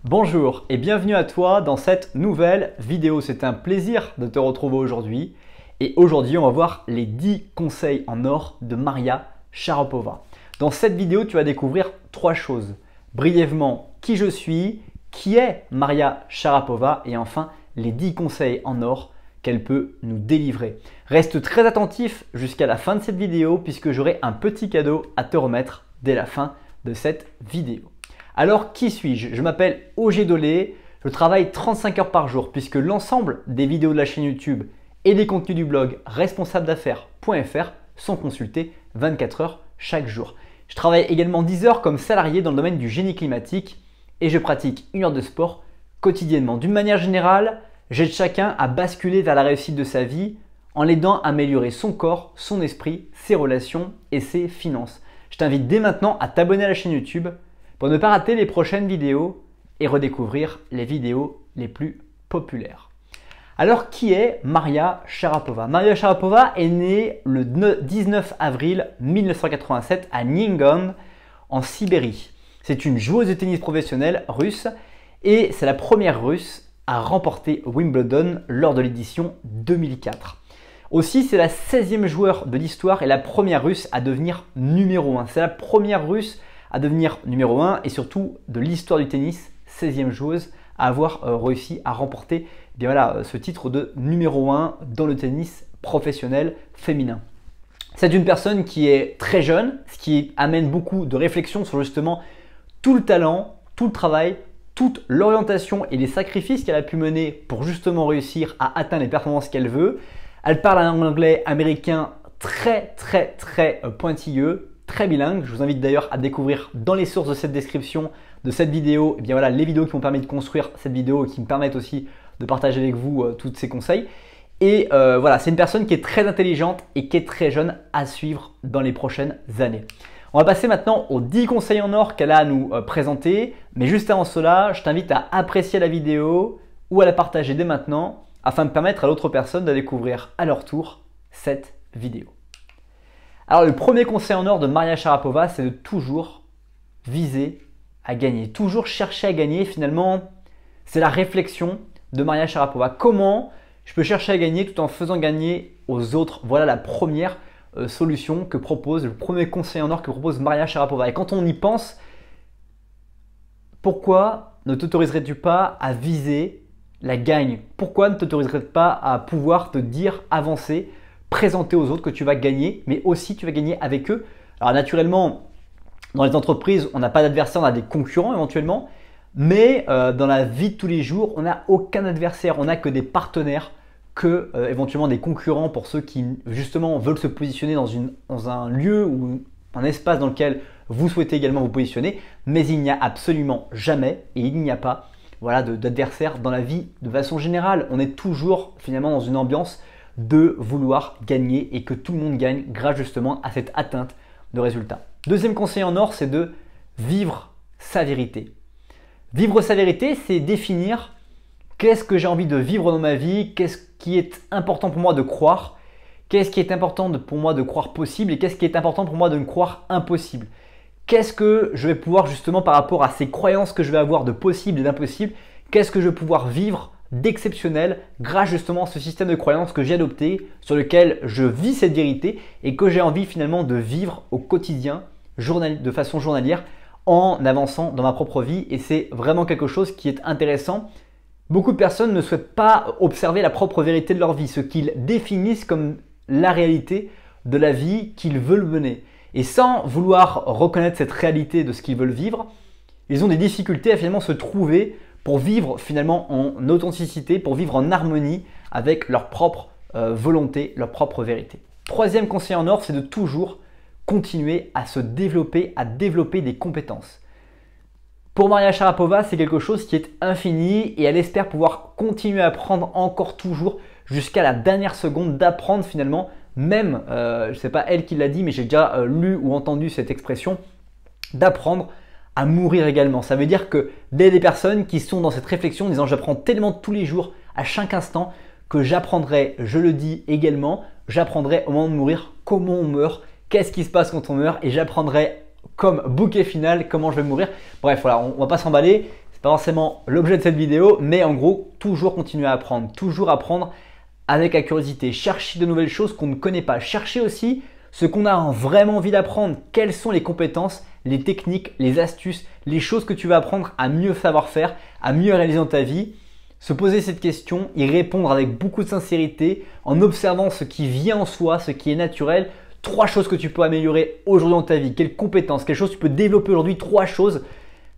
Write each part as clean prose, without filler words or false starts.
Bonjour et bienvenue à toi dans cette nouvelle vidéo. C'est un plaisir de te retrouver aujourd'hui. Et aujourd'hui, on va voir les 10 conseils en or de Maria Sharapova. Dans cette vidéo, tu vas découvrir 3 choses. Brièvement, qui je suis, qui est Maria Sharapova et enfin les 10 conseils en or qu'elle peut nous délivrer. Reste très attentif jusqu'à la fin de cette vidéo puisque j'aurai un petit cadeau à te remettre dès la fin de cette vidéo. Alors, qui suis-je? Je m'appelle Ogé Dolé, je travaille 35 heures par jour puisque l'ensemble des vidéos de la chaîne YouTube et des contenus du blog responsabledaffaires.fr sont consultés 24 heures chaque jour. Je travaille également 10 heures comme salarié dans le domaine du génie climatique et je pratique 1 heure de sport quotidiennement. D'une manière générale, j'aide chacun à basculer vers la réussite de sa vie en l'aidant à améliorer son corps, son esprit, ses relations et ses finances. Je t'invite dès maintenant à t'abonner à la chaîne YouTube pour ne pas rater les prochaines vidéos et redécouvrir les vidéos les plus populaires. Alors, qui est Maria Sharapova? Maria Sharapova est née le 19 avril 1987 à Ningom, en Sibérie. C'est une joueuse de tennis professionnelle russe et c'est la première russe à remporter Wimbledon lors de l'édition 2004. Aussi, c'est la 16e joueur de l'histoire et la première russe à devenir numéro 1. C'est la première russe à devenir numéro 1 et surtout de l'histoire du tennis, 16e joueuse à avoir réussi à remporter ce titre de numéro 1 dans le tennis professionnel féminin. C'est une personne qui est très jeune, ce qui amène beaucoup de réflexion sur justement tout le talent, tout le travail, toute l'orientation et les sacrifices qu'elle a pu mener pour justement réussir à atteindre les performances qu'elle veut. Elle parle un anglais américain très pointilleux, très bilingue. Je vous invite d'ailleurs à découvrir dans les sources de cette description de cette vidéo les vidéos qui m'ont permis de construire cette vidéo et qui me permettent aussi de partager avec vous tous ces conseils. Et c'est une personne qui est très intelligente et qui est très jeune à suivre dans les prochaines années. On va passer maintenant aux 10 conseils en or qu'elle a à nous présenter. Mais juste avant cela, je t'invite à apprécier la vidéo ou à la partager dès maintenant afin de permettre à d'autres personnes de découvrir à leur tour cette vidéo. Alors, le premier conseil en or de Maria Sharapova, c'est de toujours viser à gagner, toujours chercher à gagner. Finalement, c'est la réflexion de Maria Sharapova. Comment je peux chercher à gagner tout en faisant gagner aux autres? Voilà la première solution que propose, le premier conseil en or que propose Maria Sharapova. Et quand on y pense, pourquoi ne t'autoriserais-tu pas à viser la gagne? Pourquoi ne t'autoriserais-tu pas à pouvoir te dire, avancer, présenter aux autres que tu vas gagner, mais aussi tu vas gagner avec eux? Alors naturellement, dans les entreprises, on n'a pas d'adversaire, on a des concurrents éventuellement, mais dans la vie de tous les jours, on n'a aucun adversaire, on n'a que des partenaires, que éventuellement des concurrents pour ceux qui justement veulent se positionner dans un lieu ou un espace dans lequel vous souhaitez également vous positionner, mais il n'y a absolument jamais et il n'y a pas d'adversaire dans la vie de façon générale. On est toujours finalement dans une ambiance de vouloir gagner et que tout le monde gagne grâce justement à cette atteinte de résultats. Deuxième conseil en or, c'est de vivre sa vérité. Vivre sa vérité, c'est définir qu'est-ce que j'ai envie de vivre dans ma vie, qu'est-ce qui est important pour moi de croire, qu'est-ce qui est important pour moi de croire possible et qu'est-ce qui est important pour moi de ne croire impossible. Qu'est-ce que je vais pouvoir justement par rapport à ces croyances que je vais avoir de possible et d'impossible, qu'est-ce que je vais pouvoir vivre d'exceptionnel grâce justement à ce système de croyances que j'ai adopté, sur lequel je vis cette vérité et que j'ai envie finalement de vivre au quotidien, de façon journalière, en avançant dans ma propre vie. Et c'est vraiment quelque chose qui est intéressant. Beaucoup de personnes ne souhaitent pas observer la propre vérité de leur vie, ce qu'ils définissent comme la réalité de la vie qu'ils veulent mener. Et sans vouloir reconnaître cette réalité de ce qu'ils veulent vivre, ils ont des difficultés à finalement se trouver pour vivre finalement en authenticité, pour vivre en harmonie avec leur propre volonté, leur propre vérité. Troisième conseil en or, c'est de toujours continuer à se développer, à développer des compétences. Pour Maria Sharapova, c'est quelque chose qui est infini et elle espère pouvoir continuer à apprendre encore toujours jusqu'à la dernière seconde, d'apprendre finalement, même, je ne sais pas elle qui l'a dit, mais j'ai déjà lu ou entendu cette expression, d'apprendre à mourir également. Ça veut dire que dès des personnes qui sont dans cette réflexion en disant j'apprends tellement tous les jours, à chaque instant, que j'apprendrai, je le dis également, j'apprendrai au moment de mourir comment on meurt, qu'est-ce qui se passe quand on meurt et j'apprendrai comme bouquet final comment je vais mourir. Bref, voilà, on ne va pas s'emballer. C'est pas forcément l'objet de cette vidéo, mais en gros, toujours continuer à apprendre. Toujours apprendre avec la curiosité. Chercher de nouvelles choses qu'on ne connaît pas. Chercher aussi ce qu'on a vraiment envie d'apprendre. Quelles sont les compétences, les techniques, les astuces, les choses que tu vas apprendre à mieux savoir faire, à mieux réaliser dans ta vie. Se poser cette question, y répondre avec beaucoup de sincérité, en observant ce qui vient en soi, ce qui est naturel. 3 choses que tu peux améliorer aujourd'hui dans ta vie. Quelles compétences, quelles choses tu peux développer aujourd'hui. 3 choses.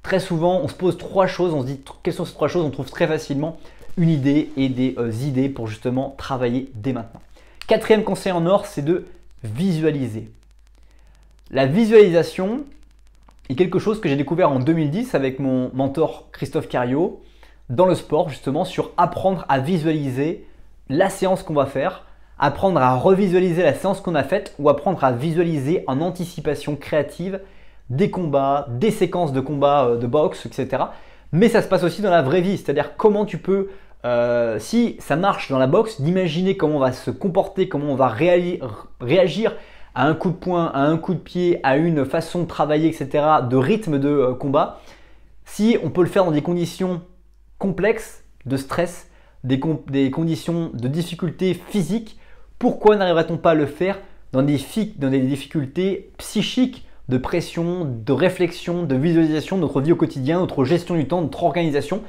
Très souvent, on se pose 3 choses, on se dit quelles sont ces 3 choses, on trouve très facilement une idée et des idées pour justement travailler dès maintenant. 4e conseil en or, c'est de visualiser. La visualisation est quelque chose que j'ai découvert en 2010 avec mon mentor Christophe Cario dans le sport, justement sur apprendre à visualiser la séance qu'on va faire, apprendre à revisualiser la séance qu'on a faite ou apprendre à visualiser en anticipation créative des combats, des séquences de combats de boxe, etc. Mais ça se passe aussi dans la vraie vie, c'est-à-dire comment tu peux, si ça marche dans la boxe, d'imaginer comment on va se comporter, comment on va réagir à un coup de poing, à un coup de pied, à une façon de travailler, etc., de rythme de combat. Si on peut le faire dans des conditions complexes de stress, des conditions de difficulté physique, pourquoi n'arriverait-on pas à le faire dans des difficultés psychiques, de pression, de réflexion, de visualisation de notre vie au quotidien, notre gestion du temps, notre organisation?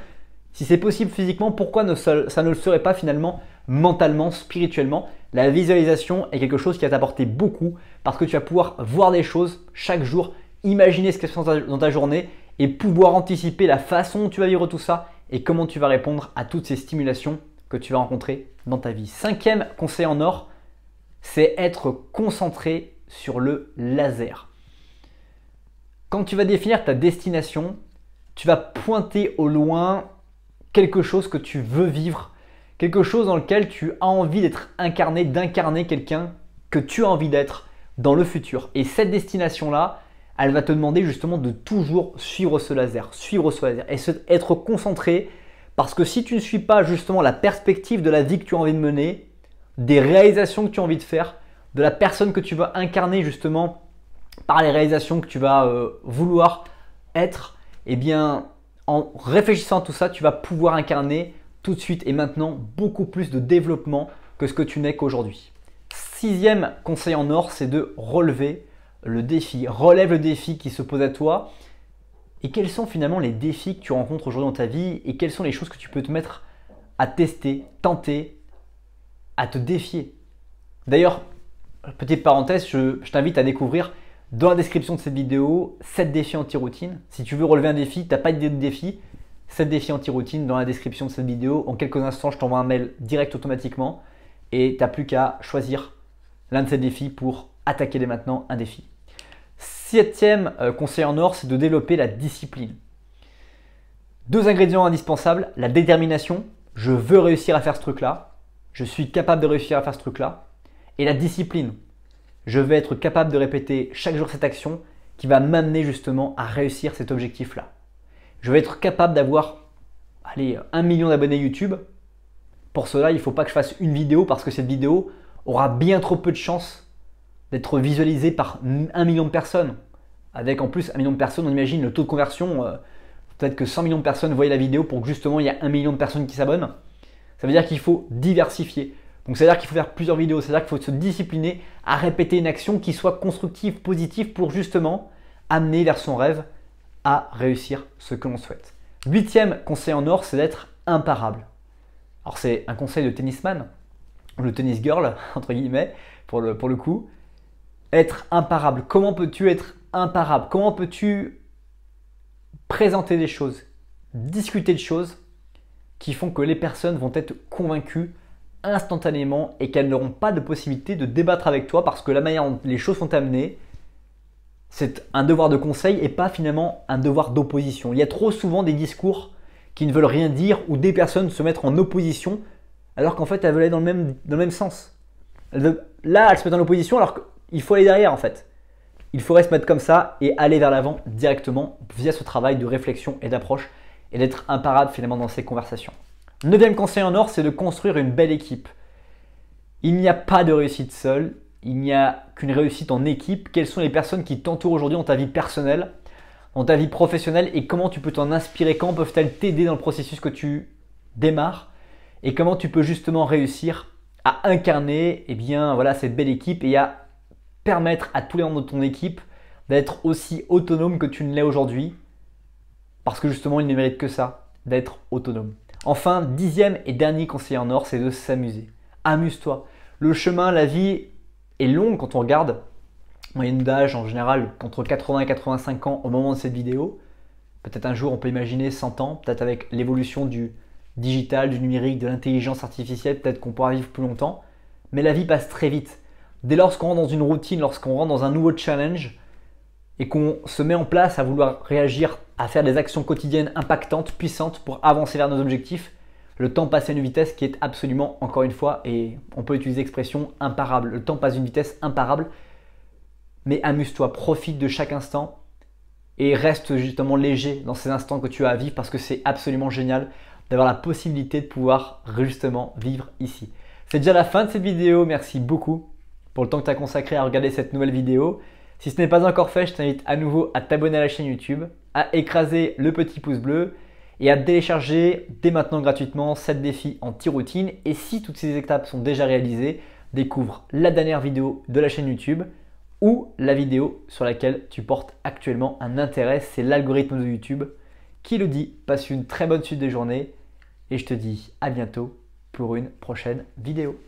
Si c'est possible physiquement, pourquoi ça ne le serait pas finalement mentalement, spirituellement? La visualisation est quelque chose qui va t'apporter beaucoup parce que tu vas pouvoir voir des choses chaque jour, imaginer ce qui se passe dans ta journée et pouvoir anticiper la façon dont tu vas vivre tout ça et comment tu vas répondre à toutes ces stimulations que tu vas rencontrer dans ta vie. 5e conseil en or, c'est être concentré sur le laser. Quand tu vas définir ta destination, tu vas pointer au loin quelque chose que tu veux vivre, quelque chose dans lequel tu as envie d'être incarné, d'incarner quelqu'un que tu as envie d'être dans le futur. Et cette destination-là, elle va te demander justement de toujours suivre ce laser et être concentré parce que si tu ne suis pas justement la perspective de la vie que tu as envie de mener, des réalisations que tu as envie de faire, de la personne que tu vas incarner justement par les réalisations que tu vas vouloir être, eh bien en réfléchissant à tout ça, tu vas pouvoir incarner tout de suite et maintenant beaucoup plus de développement que ce que tu n'es qu'aujourd'hui. 6e conseil en or, c'est de relever le défi. Relève le défi qui se pose à toi. Et quels sont finalement les défis que tu rencontres aujourd'hui dans ta vie et quelles sont les choses que tu peux te mettre à tester, tenter, à te défier. D'ailleurs, petite parenthèse, je t'invite à découvrir dans la description de cette vidéo 7 défis anti-routine. Si tu veux relever un défi, tu n'as pas d'idée de défi, 7 défis anti-routine dans la description de cette vidéo. En quelques instants, je t'envoie un mail direct automatiquement et tu n'as plus qu'à choisir l'un de ces défis pour attaquer dès maintenant un défi. 7e conseil en or, c'est de développer la discipline. 2 ingrédients indispensables, la détermination, je veux réussir à faire ce truc-là, je suis capable de réussir à faire ce truc-là, et la discipline. Je vais être capable de répéter chaque jour cette action qui va m'amener justement à réussir cet objectif-là. Je vais être capable d'avoir 1 million d'abonnés YouTube. Pour cela, il ne faut pas que je fasse une vidéo parce que cette vidéo aura bien trop peu de chances d'être visualisée par 1 million de personnes. Avec en plus 1 million de personnes, on imagine le taux de conversion, peut-être que 100 millions de personnes voient la vidéo pour que justement il y a 1 million de personnes qui s'abonnent. Ça veut dire qu'il faut diversifier. Donc ça veut dire qu'il faut faire plusieurs vidéos, ça veut dire qu'il faut se discipliner à répéter une action qui soit constructive, positive pour justement amener vers son rêve à réussir ce que l'on souhaite. 8e conseil en or, c'est d'être imparable. Alors c'est un conseil de tennisman, ou de tennis girl, entre guillemets, pour le coup. Être imparable. Comment peux-tu être imparable? Comment peux-tu présenter des choses, discuter de choses qui font que les personnes vont être convaincues instantanément et qu'elles n'auront pas de possibilité de débattre avec toi parce que la manière dont les choses sont amenées, c'est un devoir de conseil et pas finalement un devoir d'opposition. Il y a trop souvent des discours qui ne veulent rien dire ou des personnes se mettre en opposition alors qu'en fait elles veulent aller dans le même sens. Là, elles se mettent en opposition alors qu'il faut aller derrière en fait. Il faudrait se mettre comme ça et aller vers l'avant directement via ce travail de réflexion et d'approche et d'être imparable finalement dans ces conversations. 9e conseil en or, c'est de construire une belle équipe. Il n'y a pas de réussite seule, il n'y a qu'une réussite en équipe. Quelles sont les personnes qui t'entourent aujourd'hui dans ta vie personnelle, dans ta vie professionnelle et comment tu peux t'en inspirer, comment peuvent-elles t'aider dans le processus que tu démarres et comment tu peux justement réussir à incarner voilà, cette belle équipe et à permettre à tous les membres de ton équipe d'être aussi autonome que tu ne l'es aujourd'hui parce que justement ils ne méritent que ça, d'être autonome. Enfin, 10e et dernier conseil en or, c'est de s'amuser. Amuse-toi. Le chemin, la vie est longue quand on regarde. Moyenne d'âge en général entre 80 et 85 ans au moment de cette vidéo. Peut-être un jour on peut imaginer 100 ans, peut-être avec l'évolution du digital, du numérique, de l'intelligence artificielle, peut-être qu'on pourra vivre plus longtemps. Mais la vie passe très vite. Dès lors qu'on rentre dans une routine, lorsqu'on rentre dans un nouveau challenge et qu'on se met en place à vouloir réagir, à faire des actions quotidiennes impactantes, puissantes pour avancer vers nos objectifs, le temps passe à une vitesse qui est absolument, encore une fois, et on peut utiliser l'expression imparable. Le temps passe à une vitesse imparable, mais amuse-toi, profite de chaque instant et reste justement léger dans ces instants que tu as à vivre parce que c'est absolument génial d'avoir la possibilité de pouvoir justement vivre ici. C'est déjà la fin de cette vidéo, merci beaucoup pour le temps que tu as consacré à regarder cette nouvelle vidéo. Si ce n'est pas encore fait, je t'invite à nouveau à t'abonner à la chaîne YouTube, à écraser le petit pouce bleu et à télécharger dès maintenant gratuitement 7 défis anti-routine. Et si toutes ces étapes sont déjà réalisées, découvre la dernière vidéo de la chaîne YouTube ou la vidéo sur laquelle tu portes actuellement un intérêt. C'est l'algorithme de YouTube qui le dit. Passe une très bonne suite de journée et je te dis à bientôt pour une prochaine vidéo.